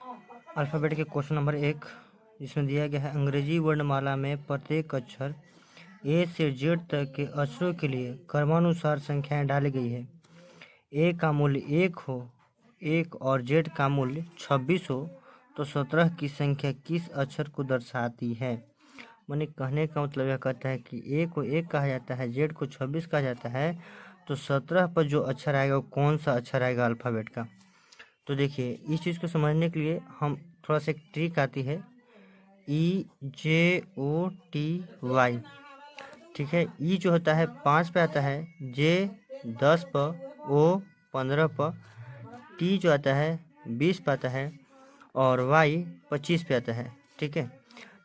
Alphabet के question number 1 जिसमें दिया गया है अंग्रेजी वर्णमाला में प्रत्येक अक्षर ए से जेड तक के अक्षरों के लिए क्रमानुसार संख्याएं डाली गई है। ए का मूल्य 1 हो, 1 और जेड का मूल्य 26 हो तो 17 की संख्या किस अक्षर को दर्शाती है। मैंने कहने का मतलब यह कहता है कि ए को 1 कहा जाता है, जेड को 26 कहा जाता है, तो 17 पर जो अक्षर आएगा वो कौन सा अक्षर आएगा अल्फ़ाबेट का। तो देखिए इस चीज़ को समझने के लिए हम थोड़ा सा एक ट्रिक आती है, EJOTY। ठीक है, ई जो होता है 5 पे आता है, जे 10 पर, ओ 15 पर, टी जो आता है 20 पे आता है और वाई 25 पे आता है। ठीक है,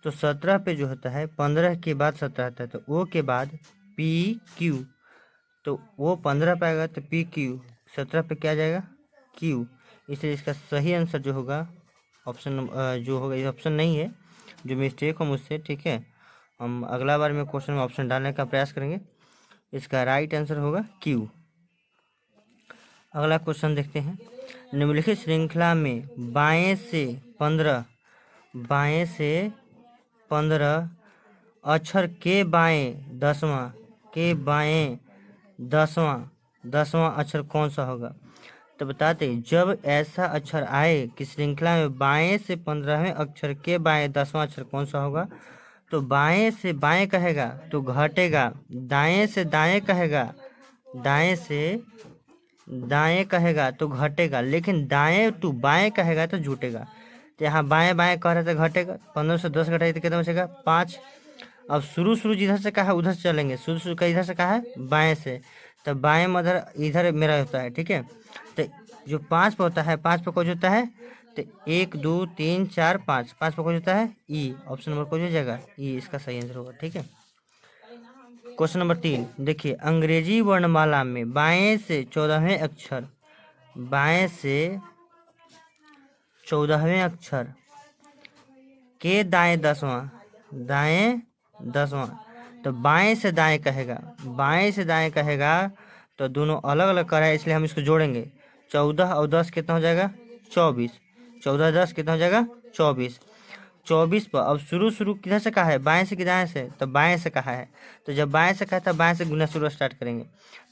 तो 17 पे जो होता है 15 के बाद 17 आता है, तो ओ के बाद पी क्यू, तो वो 15 पे आएगा तो पी क्यू, 17 पे क्या जाएगा क्यू। इसलिए इसका सही आंसर जो होगा ऑप्शन जो होगा, ये ऑप्शन नहीं है, जो मिस्टेक हो मुझसे। ठीक है, हम अगला बार में क्वेश्चन में ऑप्शन डालने का प्रयास करेंगे। इसका राइट आंसर होगा क्यू। अगला क्वेश्चन देखते हैं। निम्नलिखित श्रृंखला में बाएं से 15 अक्षर के बाएं 10वां अक्षर कौन सा होगा। तो बताते जब ऐसा अक्षर आए कि श्रृंखला में बाएं से 15वें अक्षर के बाएं 10वां अक्षर कौन सा होगा, तो बाएं से बाएं कहेगा तो घटेगा, दाएं से दाएं कहेगा तो घटेगा, लेकिन दाएं टू बाएं कहेगा तो जुटेगा। तो यहाँ बाएं बाएं कह रहे तो घटेगा, 15 से 10 घटाएगा तो कितना बचेगा 5। अब शुरू जिधर से कहा है उधर से चलेंगे, शुरू का इधर से कहा है बाएं से, तो बाएं मधर इधर मेरा होता है। ठीक है, तो जो 5 पे होता है, 5 पे कौन होता है, तो 1 2 3 4 5 पे कौन होता है ई। ऑप्शन नंबर कौन हो जाएगा ई, इसका सही आंसर होगा। ठीक है, क्वेश्चन नंबर 3 देखिए, अंग्रेजी वर्णमाला में बाएं से 14वें अक्षर के दाएं 10वां, तो बाएं से दाएं कहेगा, तो दोनों अलग अलग कर है, इसलिए हम इसको जोड़ेंगे। 14 और 10 कितना हो जाएगा 24, 14 10 कितना हो जाएगा 24। 24 पर अब शुरू किधर से कहा है, बाएं से कि दाएं से, तो बाएं से कहा है, तो जब बाएं से कहा था बाएं से गुना शुरू स्टार्ट करेंगे।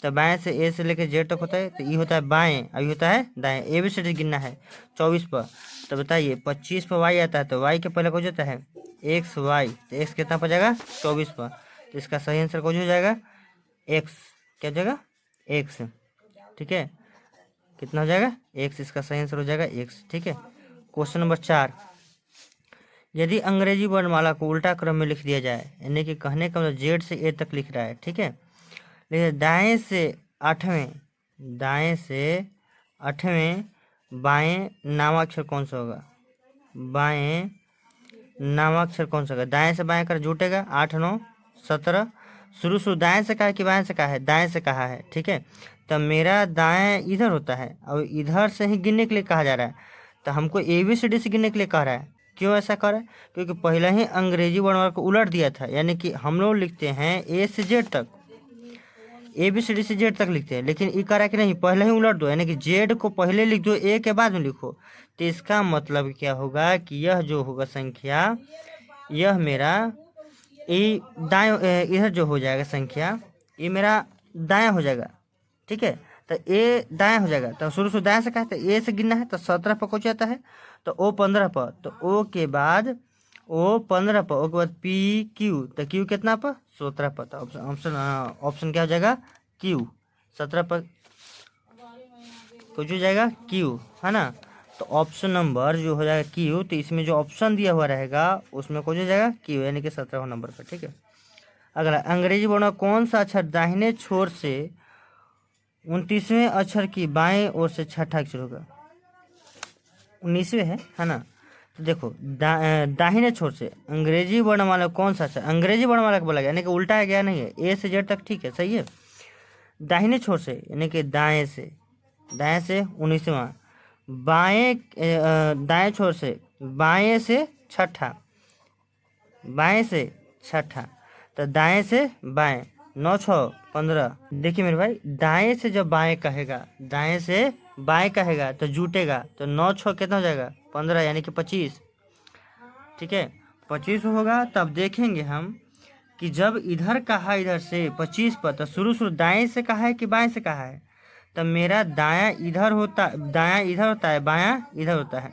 तो बाएं से ए से लेकर जेड तक होता है, तो ई होता है बाएं, अभी होता है दाएं, ए भी से गिनना है 24 पर। तो बताइए 25 पर वाई आता है, तो वाई के पहले कौन जाता है एक्स वाई, तो एक्स कितना पर जाएगा 24 पर, तो इसका सही आंसर कौन हो जाएगा एक्स, क्या हो जाएगा एक्स। ठीक है, कितना हो जाएगा एक्स, इसका सही आंसर हो जाएगा एक्स। ठीक है, क्वेश्चन नंबर 4, यदि अंग्रेजी वर्णमाला को उल्टा क्रम में लिख दिया जाए, यानी कि कहने का मतलब जेड से ए तक लिख रहा है। ठीक है, लेकिन दाएं से आठवें बाएं नामाक्षर कौन सा होगा, दाएं से बाएं कर जुटेगा, 8 9 17। शुरू दाएं से कहा है कि बाएं से कहा है, दाएं से कहा है। ठीक है, तो मेरा दाएं इधर होता है और इधर से ही गिनने के लिए कहा जा रहा है, तो हमको ABCD से गिनने के लिए कह रहा है। क्यों ऐसा कर रहा है, क्योंकि पहले ही अंग्रेजी वर्णमाला को उलट दिया था, यानी कि हम लोग लिखते हैं ए से जेड तक, ABCD से जेड तक लिखते हैं, लेकिन ये कह रहा है कि नहीं पहले ही उलट दो, यानी कि जेड को पहले लिख दो, ए के बाद में लिखो। तो इसका मतलब क्या होगा कि यह जो होगा संख्या, यह मेरा ये दाएं इधर जो हो जाएगा संख्या, ये मेरा दायां हो जाएगा। ठीक है, तो ए दायां हो जाएगा, तो शुरू दायां से कहा, तो ए से गिनना है, तो 17 पर पहुंच जाता है, तो ओ 15 पर, तो ओ के बाद ओ 15 पर, ओ के बाद पी क्यू, तो क्यू कितना पर 17 पर, तो ऑप्शन क्या हो जाएगा क्यू, 17 पर कुछ हो जाएगा क्यू, है ना। तो ऑप्शन नंबर जो हो जाएगा क्यू, तो इसमें जो ऑप्शन दिया हुआ रहेगा उसमें कुछ हो जाएगा क्यू, यानी कि 17वें नंबर पर। ठीक है, अगला, अंग्रेजी वर्ण कौन सा अक्षर दाहिने छोर से 29वें अक्षर की बाएं ओर से छठा अक्षर होगा, 19वें है ना। तो देखो दाहिने छोर से अंग्रेजी वर्णमाला कौन सा अक्षर, अंग्रेजी वर्णमाला को बोला गया, यानी कि उल्टा है, गया नहीं है, ए से जेड तक। ठीक है, सही है, दाहिने छोर से यानी कि दाएं से 19वां, दाएं छोर से बाएं से छठा, तो दाएं से बाएं 9 6 15। देखिए मेरे भाई, दाएं से जब बाएं कहेगा, दाएं से बाएं कहेगा तो जुटेगा, तो 9 6 कितना हो जाएगा 15 यानी कि 25। ठीक है, 25 होगा। तब देखेंगे हम कि जब इधर कहा इधर से 25 पर, तो शुरू दाएं से कहा है कि बाएं से कहा है। तब मेरा दायां इधर होता है, बायां इधर होता है।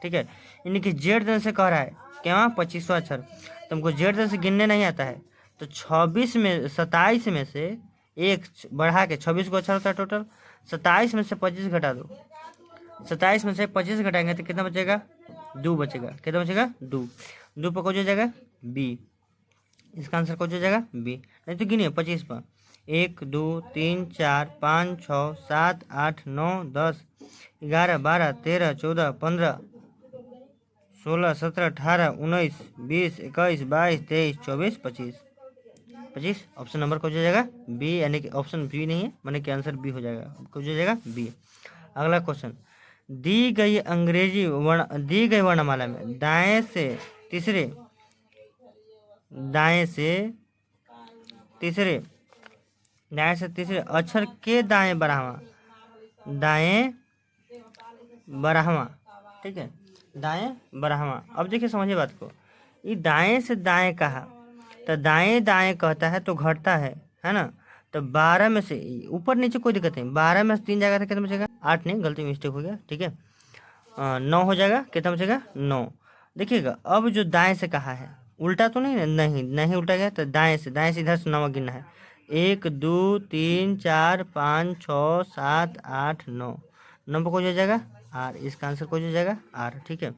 ठीक है, यानी कि जेड दर से कह रहा है क्या 25वां अक्षर, तुमको जेड दर से गिनने नहीं आता है। तो 27 में से एक बढ़ा के 26 को अक्षर होता है टोटल। 27 में से 25 घटा दो, 27 में से 25 घटाएंगे तो कितना बचेगा 2 बचेगा। कितना बचेगा 2। 2 पर कौन हो जाएगा बी, इसका आंसर कौन हो जाएगा बी। नहीं तो गिनिए 25 पर 1 2 3 4 5 6 7 8 9 10 11 12 13 14 15 16 17 18 19 20 21 22 23 24 25 25। ऑप्शन नंबर कौन हो जाएगा बी, यानी कि ऑप्शन बी नहीं है, माने कि आंसर बी हो जाएगा। कौन हो जाएगा बी। अगला क्वेश्चन, दी गई वर्णमाला में दाएं से तीसरे अक्षर के दाएं बराहवा। ठीक है, दाएं बराहवा। अब देखिए समझिए बात को, ये दाएं से दाएं कहा तो दाएं दाएं कहता है तो घटता है ना। तो 12 में से ऊपर नीचे कोई दिक्कत नहीं, 12 में से 3 जाएगा तो कितना बचेगा 8, नहीं गलती मिस्टेक हो गया। ठीक है, 9 हो जाएगा। कितना बचेगा 9। देखिएगा अब जो दाएं से कहा है उल्टा तो नहीं उल्टा गया, तो दाएं से इधर से 9 गिनना है। 1 2 3 4 5 6 7 8 9 नंबर को हो जाएगा आर, इसका आंसर को हो जाएगा आर। ठीक है,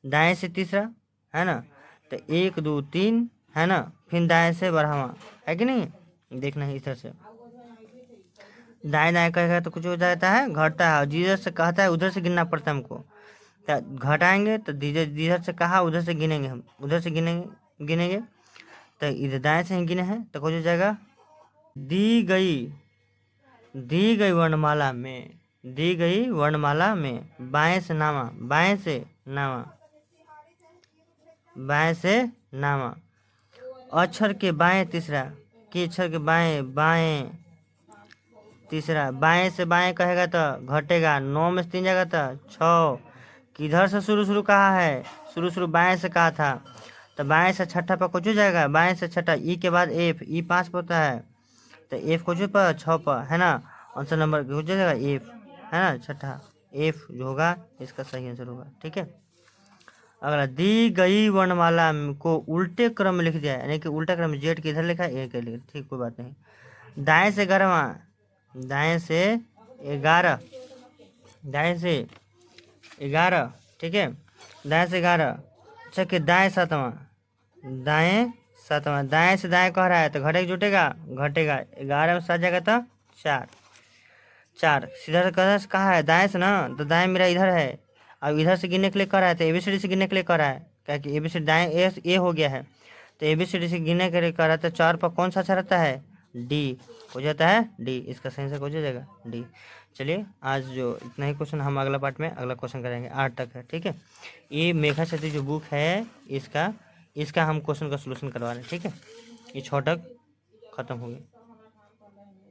दाएं से तीसरा है ना, तो 1 2 3 है ना, फिर दाएं से बढ़ावा है कि नहीं, देखना है इस तरह से। दाएं दाएं कहेगा तो कुछ हो जाता है घटता है, जिधर से कहता है उधर से गिनना पड़ता है हमको। तो घटाएंगे तो जिधर से कहा उधर से गिनेंगे, हम उधर से गिनेंगे तो इधर दाएं से ही गिने हैं तो कुछ हो जाएगा दी गई वर्णमाला में बाएं से नामा अक्षर के बाएं तीसरा के अक्षर के बाएं तीसरा, बाएं से बाएं कहेगा तो घटेगा, 9 में से 3 जाएगा तो 6। किधर से शुरू कहा है, शुरू बाएं से कहा था, तो बाएं से छठा पर कुछ हो जाएगा, बाएं से छठा ई के बाद एफ, ई 5 पर होता है तो एफ कुछ पर 6 पर है ना। आंसर नंबर हो जाएगा एफ है ना, छठा एफ जो होगा इसका सही आंसर होगा। ठीक है, अगला, दी गई वर्णमाला को उल्टे क्रम में लिख दिया है, यानी कि उल्टा क्रम में जेड के इधर लिखा है ए के लिखा, ठीक कोई बात नहीं। दाएं से 11, दाएं से 11, ठीक है, दाएं से 11। अच्छा कि दाएं 7वां, दाएं से दाएं कह रहा है तो घटेगा जुटेगा, घटेगा। 11 में 7 जाएगा तो 4। सीधा से कहा है दाएं से ना, तो दाएं मेरा इधर है, अब इधर से गिनने के लिए कर रहा है तो एबीसीडी से गिनने के लिए कर रहा है, क्या कि एबीसीडी दाएं ए हो गया है तो एबीसीडी से गिनने के लिए कर रहा है। तो 4 पर कौन सा अच्छा रहता है डी, हो जाता है डी, इसका सही से हो जाएगा डी। चलिए आज जो इतना ही क्वेश्चन, हम अगला पार्ट में अगला क्वेश्चन करेंगे 8 तक है। ठीक है, ये मेघा क्षत्रिय जो बुक है इसका हम क्वेश्चन का सोल्यूशन करवा रहे हैं। ठीक है, ये 6 तक खत्म हो गया।